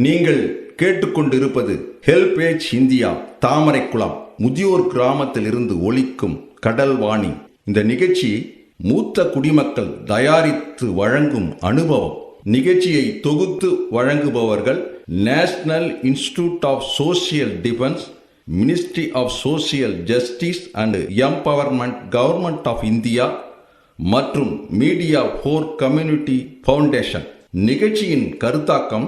நீங்கள் கேட்டுக்கொண்டிருப்பது HelpAge India Thamaraikulam முதியோர் கிராமத்தில் இருந்து ஒலிக்கும் கடல்வாணி. இந்த நிகழ்ச்சி மூத்த குடிமக்கள் தயாரித்து வழங்கும் அனுபவம். நிகழ்ச்சியை தொகுத்து வழங்குபவர்கள் National Institute of Social Defence, Ministry of Social Justice and Empowerment, Government of India மற்றும் மீடியா ஃபார் கம்யூனிட்டி ஃபவுண்டேஷன். நிகழ்ச்சியின் கருத்தாக்கம்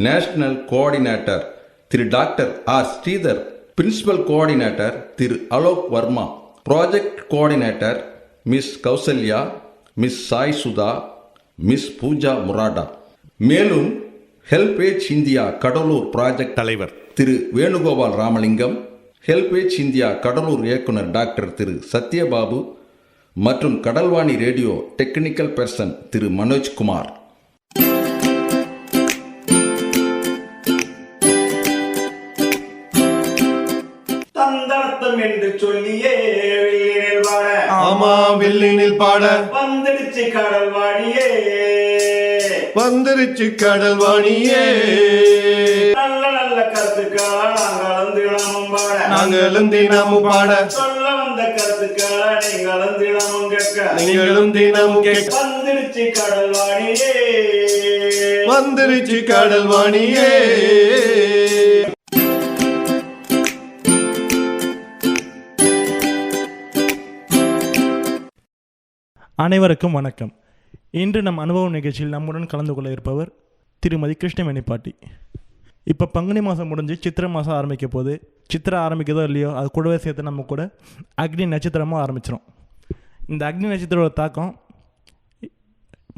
நேஷனல் கோஆர்டினேட்டர் திரு doctor R Sridhar, principal coordinator திரு Alok Varma, project coordinator miss Kausalya, miss Sai Sudha, miss Pooja Murada. மேலும் ஹெல்பேஜ் இந்தியா கடலூர் ப்ராஜெக்ட் தலைவர் திரு Venugopal Ramalingam, HelpAge India Cuddalore இயக்குனர் doctor திரு சத்யபாபு மற்றும் கடல்வாணி ரேடியோ டெக்னிக்கல் பர்சன் திரு மனோஜ்குமார். தந்தர்த்தம் என்று சொல்லியே வில்லினில் பாட, ஆமா வில்லினில் பாட வந்துடுச்சு கடல்வாணியே, வந்துருச்சு கடல்வாணியே. நல்ல நல்ல கருத்துக்களா நாங்களும் தினமும் பாட, நாங்களும் தினமும் பாட, சொல்ல வந்த கருத்துக்களா நீங்களும் தினமும் கேட்க, நீங்களும் தினமும் கேட்க. வந்துடுச்சு கடல்வாணியே, வந்துருச்சு கடல்வாணியே. அனைவருக்கும் வணக்கம். இன்று நம் அனுபவ நிகழ்ச்சியில் நம்முடன் கலந்து கொள்ள இருப்பவர் திருமதி கிருஷ்ணவேணி பாட்டி. இப்போ பங்குனி மாதம் முடிஞ்சு சித்திரை மாதம் ஆரம்பிக்க போது, சித்திரை ஆரம்பிக்கிறதோ இல்லையோ அது கூடவே சேர்த்து நம்ம கூட அக்னி நட்சத்திரமும் ஆரம்பிச்சிடும். இந்த அக்னி நட்சத்திரோட தாக்கம்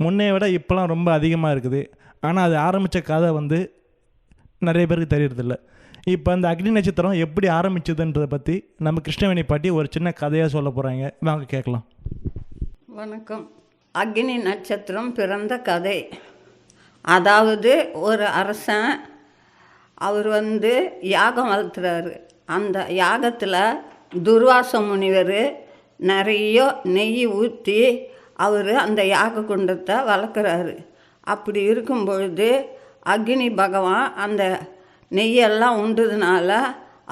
முன்னைய விட இப்போலாம் ரொம்ப அதிகமாக இருக்குது. ஆனால் அது ஆரம்பித்த கதை நிறைய பேருக்கு தெரியறதில்ல. இப்போ அந்த அக்னி நட்சத்திரம் எப்படி ஆரம்பிச்சதுன்றதை பற்றி நம்ம கிருஷ்ணவேணி பாட்டி ஒரு சின்ன கதையாக சொல்ல போகிறாங்க. வாங்க கேட்கலாம். வணக்கம். அக்னி நட்சத்திரம் பிறந்த கதை. அதாவது ஒரு அரசன், அவர் யாகம் வளர்த்துறாரு. அந்த யாகத்தில் துர்வாச முனிவர் நிறைய நெய் ஊற்றி அவர் அந்த யாக குண்டத்தை வளர்க்குறாரு. அப்படி இருக்கும் பொழுது அக்னி பகவான் அந்த நெய்யெல்லாம் உண்டதுனால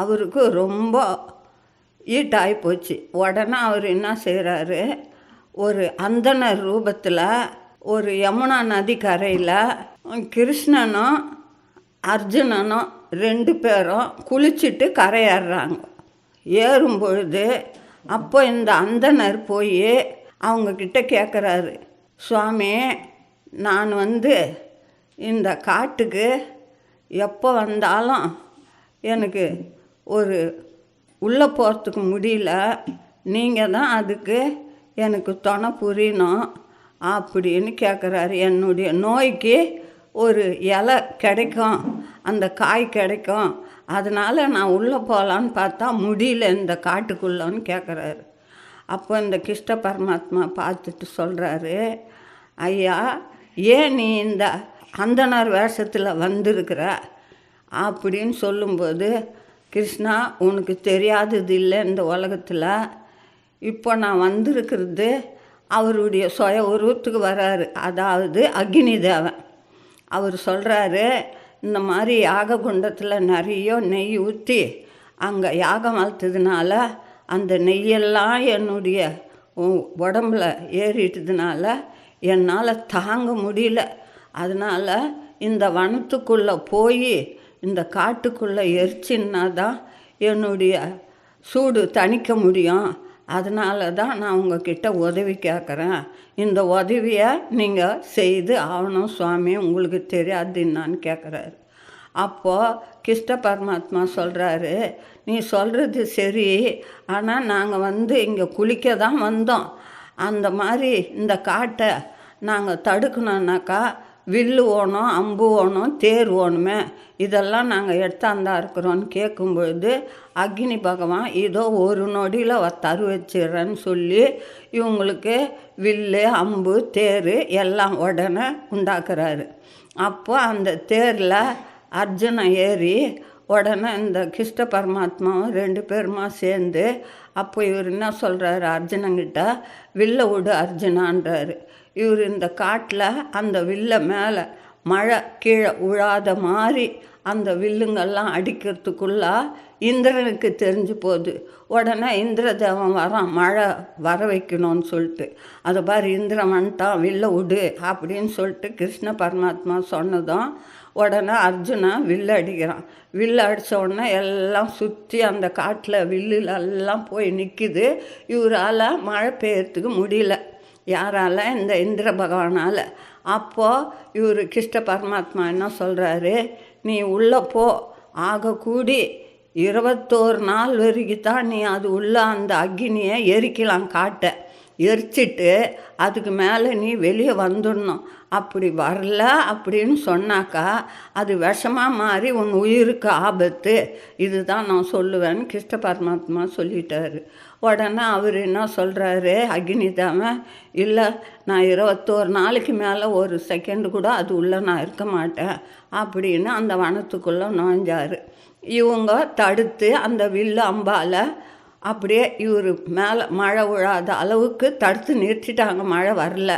அவருக்கு ரொம்ப ஈட்டாகி போச்சு. உடனே அவர் என்ன செய்கிறாரு, ஒரு அந்தனர் ரூபத்தில் ஒரு யமுனா நதி கரையில் கிருஷ்ணனும் அர்ஜுனனும் 2 பேரும் குளிச்சுட்டு கரையேறுறாங்க. ஏறும் பொழுது அப்போ இந்த அந்தனர் போய் அவங்கக்கிட்ட கேட்குறாரு, சுவாமி, நான் இந்த காட்டுக்கு எப்போ வந்தாலும் எனக்கு ஒரு உள்ளே போகிறதுக்கு முடியல, நீங்கள் தான் அதுக்கு எனக்கு துணை புரியணும் அப்படின்னு கேட்குறாரு. என்னுடைய நோய்க்கு ஒரு இலை கிடைக்கும், அந்த காய் கிடைக்கும், அதனால் நான் உள்ளே போகலான்னு பார்த்தா முடியல இந்த காட்டுக்குள்ளன்னு கேட்குறாரு. அப்போ இந்த கிருஷ்ண பரமாத்மா பார்த்துட்டு சொல்கிறாரு, ஐயா, ஏன் நீ இந்த அந்தனர் வேஷத்தில் வந்திருக்கிற அப்படின்னு சொல்லும்போது, கிருஷ்ணா, உனக்கு தெரியாதது இல்லை இந்த உலகத்தில். இப்போ நான் வந்திருக்கிறது அவருடைய சுய உருவத்துக்கு வராரு, அதாவது அக்னி தேவன். அவர் சொல்கிறாரு, இந்த மாதிரி யாக குண்டத்தில் நிறைய நெய் ஊற்றி அங்கே யாகம் வளர்த்ததுனால அந்த நெய்யெல்லாம் என்னுடைய உடம்புல ஏறிட்டதுனால என்னால் தாங்க முடியல. அதனால் இந்த வனத்துக்குள்ளே போய் இந்த காட்டுக்குள்ளே எரிச்சின்னா தான் என்னுடைய சூடு தணிக்க முடியும். அதனால தான் நான் உங்ககிட்ட உதவி கேட்குறேன். இந்த உதவியை நீங்கள் செய்து ஆகணும் சுவாமி, உங்களுக்கு தெரியாது என்னான்னு கேட்குறாரு. அப்போது கிருஷ்ண பரமாத்மா சொல்கிறாரு, நீ சொல்கிறது சரி, ஆனால் நாங்கள் இங்கே குளிக்க தான் வந்தோம். அந்த மாதிரி இந்த காட்டை நாங்கள் தடுக்கணுன்னாக்கா வில்லு ஓணும், அம்பு ஓணும், தேர் ஓணுமே, இதெல்லாம் நாங்கள் எடுத்தாந்தா இருக்கிறோன்னு கேட்கும்பொழுது அக்னி பகவான் இதோ ஒரு நொடியில் தரு வச்சிடுறேன்னு சொல்லி இவங்களுக்கு வில்லு, அம்பு, தேர் எல்லாம் உடனே உண்டாக்குறாரு. அப்போ அந்த தேரில் அர்ஜுனன் ஏறி உடனே இந்த கிருஷ்ண பரமாத்மாவும் 2 பேருமா சேர்ந்து, அப்போ இவர் என்ன சொல்கிறாரு அர்ஜுனங்கிட்ட, வில்ல விடு அர்ஜுனான்றாரு. இவர் இந்த காட்டில் அந்த வில்லை மேலே மழை கீழே விழாத மாதிரி அந்த வில்லுங்கெல்லாம் அடிக்கிறதுக்குள்ள இந்திரனுக்கு தெரிஞ்சு போகுது. உடனே இந்திரதேவன் வரான் மழை வர வைக்கணும்னு சொல்லிட்டு. அதை பாரு இந்திரன் வந்துட்டான், வில்ல விடு அப்படின்னு சொல்லிட்டு கிருஷ்ண பரமாத்மா சொன்னதும் உடனே அர்ஜுனன் வில்லு அடிக்கிறான். வில்லு அடித்த உடனே எல்லாம் சுற்றி அந்த காட்டில் வில்லுலெல்லாம் போய் நிற்கிது. இவரால் மழை பெய்யறதுக்கு முடியல. யாரால்? இந்த இந்திர பகவானால். அப்போது இவர் கிருஷ்ண பரமாத்மா என்ன சொல்கிறாரு, நீ உள்ளே போ, ஆகக்கூடி 21 நாள் வரைக்கும் தான் நீ அது உள்ள அந்த அக்னியை எரிக்கலாம், காட்டை எரிச்சிட்டு அதுக்கு மேலே நீ வெளியே வந்துடணும். அப்படி வரல அப்படின்னு சொன்னாக்கா அது விஷமாக மாறி உன் உயிருக்கு ஆபத்து. இதுதான் நான் சொல்லுவேன்னு கிருஷ்ண பரமாத்மா சொல்லிட்டாரு. உடனே அவர் என்ன சொல்கிறாரு, அக்னிதாமன், இல்லை நான் 21 நாளைக்கு மேலே ஒரு செகண்டு கூட அது உள்ளே நான் இருக்க மாட்டேன் அப்படின்னு அந்த வனத்துக்குள்ளே நுழைஞ்சார். இவங்க தடுத்து அந்த வில்லு அம்பால் அப்படியே இவர் மேலே மழை விழாத அளவுக்கு தடுத்து நிறுத்திட்டாங்க, மழை வரல.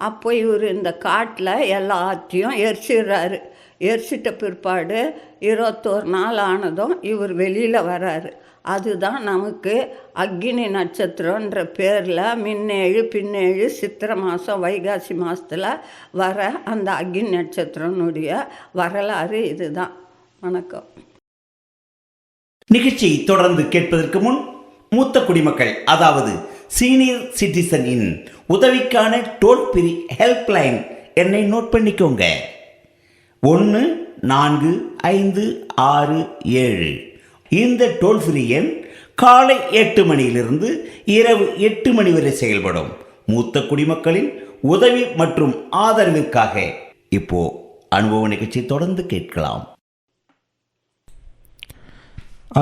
அப்போ இவர் இந்த காட்டில் எல்லாத்தையும் எரிச்சிடுறாரு. எரிச்சிட்ட பிற்பாடு 21 நாள் ஆனதும் இவர் வெளியில் வராரு. அதுதான் நமக்கு அக்னி நட்சத்திரன்ற பேரில் முன்னேழு பின்னேழு சித்திரை மாதம் வைகாசி மாதத்தில் வர அந்த அக்னி நட்சத்திரனுடைய வரலாறு இதுதான். வணக்கம். நிகழ்ச்சியை தொடர்ந்து கேட்பதற்கு முன் மூத்த குடிமக்கள் அதாவது சீனியர் சிட்டிசனின் உதவிக்கான டோல் ஃப்ரீ ஹெல்ப்லைன் எண்ணை நோட் பண்ணிக்கோங்க. 145667. இந்த டோல் ஃப்ரீ எண் காலை 8 மணியிலிருந்து இரவு 8 மணி வரை செயல்படும். மூத்த குடிமக்களின் உதவி மற்றும் ஆதரவிற்காக இப்போ அனுபவ நிகழ்ச்சி தொடர்ந்து கேட்கலாம்.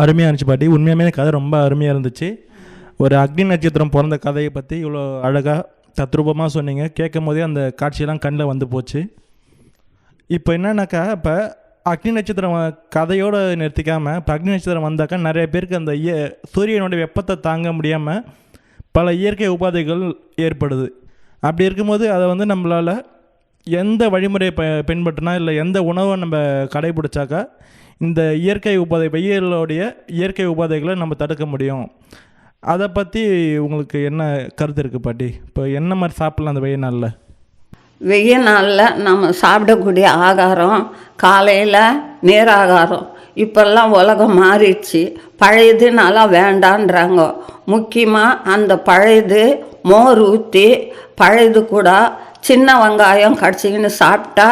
அருமையாக இருந்துச்சு பாட்டி. உண்மையாமே கதை ரொம்ப அருமையாக இருந்துச்சு. ஒரு அக்னி நட்சத்திரம் பிறந்த கதையை பற்றி இவ்வளோ அழகாக தத்ரூபமாக சொன்னீங்க. கேட்கும் போதே அந்த காட்சியெல்லாம் கண்ணில் வந்து போச்சு. இப்போ என்னன்னாக்கா, இப்போ அக்னி நட்சத்திரம் கதையோடு நிறுத்திக்காமல் இப்போ அக்னி நட்சத்திரம் வந்தாக்கா நிறைய பேருக்கு அந்த சூரியனோட வெப்பத்தை தாங்க முடியாமல் பல இயற்கை உபாதைகள் ஏற்படுது. அப்படி இருக்கும்போது அதை வந்து நம்மளால் எந்த வழிமுறையை பின்பற்றினா இல்லை எந்த உணவை நம்ம கடைபிடிச்சாக்கா இந்த இயற்கை உபாதை வெயிலோடைய இயற்கை உபாதைகளை நம்ம தடுக்க முடியும். அதை பற்றி உங்களுக்கு என்ன கருத்து இருக்குது பாட்டி? இப்போ என்ன மாதிரி சாப்பிட்லாம் அந்த வெயில் நாளில்? வெயில் நாளில் நம்ம சாப்பிடக்கூடிய ஆகாரம் காலையில் நீராகாரம். இப்போல்லாம் உலகம் மாறிடுச்சு. பழையது நல்லா வேண்டான்றாங்க. முக்கியமாக அந்த பழையது மோர் ஊற்றி பழையது கூட சின்ன வெங்காயம் கடிச்சிக்கின்னு சாப்பிட்டா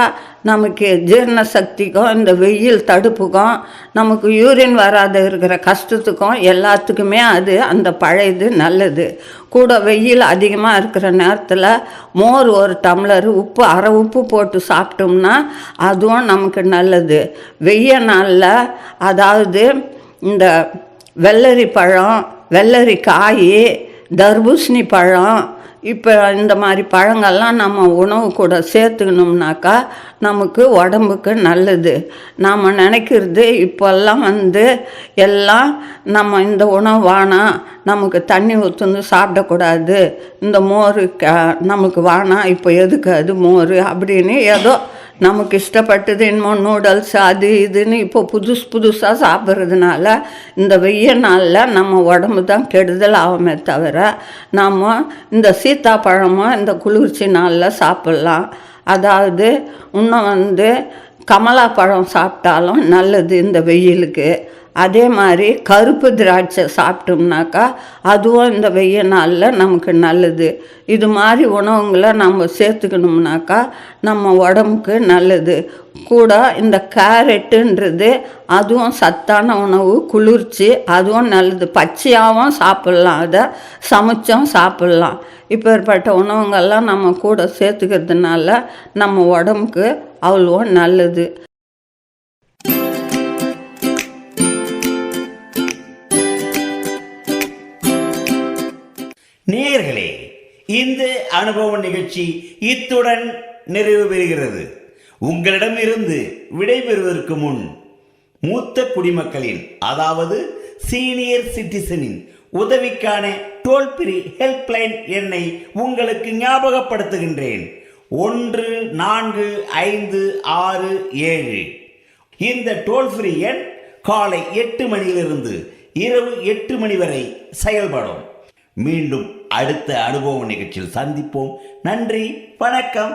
நமக்கு ஜீரண சக்திக்கும் இந்த வெயில் தடுப்புக்கும் நமக்கு யூரின் வராத இருக்கிற கஷ்டத்துக்கும் எல்லாத்துக்குமே அது அந்த பழையது நல்லது. கூட வெயில் அதிகமாக இருக்கிற நேரத்தில் மோர் ஒரு டம்ளர் உப்பு அரை உப்பு போட்டு சாப்பிட்டோம்னா அதுவும் நமக்கு நல்லது. வெய்ய நாளில் அதாவது இந்த வெள்ளரி பழம், வெள்ளரி காய், தர்பூசணி பழம், இப்போ இந்த மாதிரி பழங்கள்லாம் நம்ம உணவு கூட சேர்த்துக்கணும்னாக்கா நமக்கு உடம்புக்கு நல்லது. நாம் நினைக்கிறது இப்போல்லாம் வந்து எல்லாம் நம்ம இந்த உணவு வேணாம், நமக்கு தண்ணி ஊற்றுந்து சாப்பிடக்கூடாது, இந்த மோர் நமக்கு வேணாம், இப்போ எதுக்கு அது மோர் அப்படின்னு ஏதோ நமக்கு இஷ்டப்பட்டது என்னமோ நூடல்ஸ் அது இதுன்னு இப்போ புதுசாக சாப்பிட்றதுனால இந்த வெய்ய நாளில் நம்ம உடம்பு தான் கெடுதல் ஆகுமே தவிர நம்ம இந்த சீத்தாப்பழமோ இந்த குளிர்ச்சி நாளில் சாப்பிட்லாம். அதாவது இன்னும் வந்து கமலா பழம் சாப்பிட்டாலும் நல்லது இந்த வெயிலுக்கு. அதே மாதிரி கருப்பு திராட்சை சாப்பிட்டோம்னாக்கா அதுவும் இந்த வெய்ய நாளில் நமக்கு நல்லது. இது மாதிரி உணவுங்களை நம்ம சேர்த்துக்கணும்னாக்கா நம்ம உடம்புக்கு நல்லது. கூட இந்த கேரட்டுன்றது அதுவும் சத்தான உணவு, குளிர்ச்சி, அதுவும் நல்லது. பச்சையாகவும் சாப்பிட்லாம், அதை சமைச்சும் சாப்பிட்லாம். இப்பேற்பட்ட உணவுங்கள்லாம் நம்ம கூட சேர்த்துக்கிறதுனால நம்ம உடம்புக்கு அவ்வளோ நல்லது. நேயர்களே, இந்த அனுபவ நிகழ்ச்சி இத்துடன் நிறைவு பெறுகிறது. உங்களிடமிருந்து விடைபெறுவதற்கு முன் மூத்த குடிமக்களின் அதாவது சீனியர் சிட்டிசனின் உதவிக்கான டோல் ஃப்ரீ ஹெல்ப்லைன் எண்ணை உங்களுக்கு ஞாபகப்படுத்துகின்றேன். 145667. இந்த டோல் ஃப்ரீ எண் காலை 8 மணியிலிருந்து இரவு 8 மணி வரை செயல்படும். மீண்டும் அடுத்த அனுபவ நிகழ்ச்சியில் சந்திப்போம். நன்றி, வணக்கம்.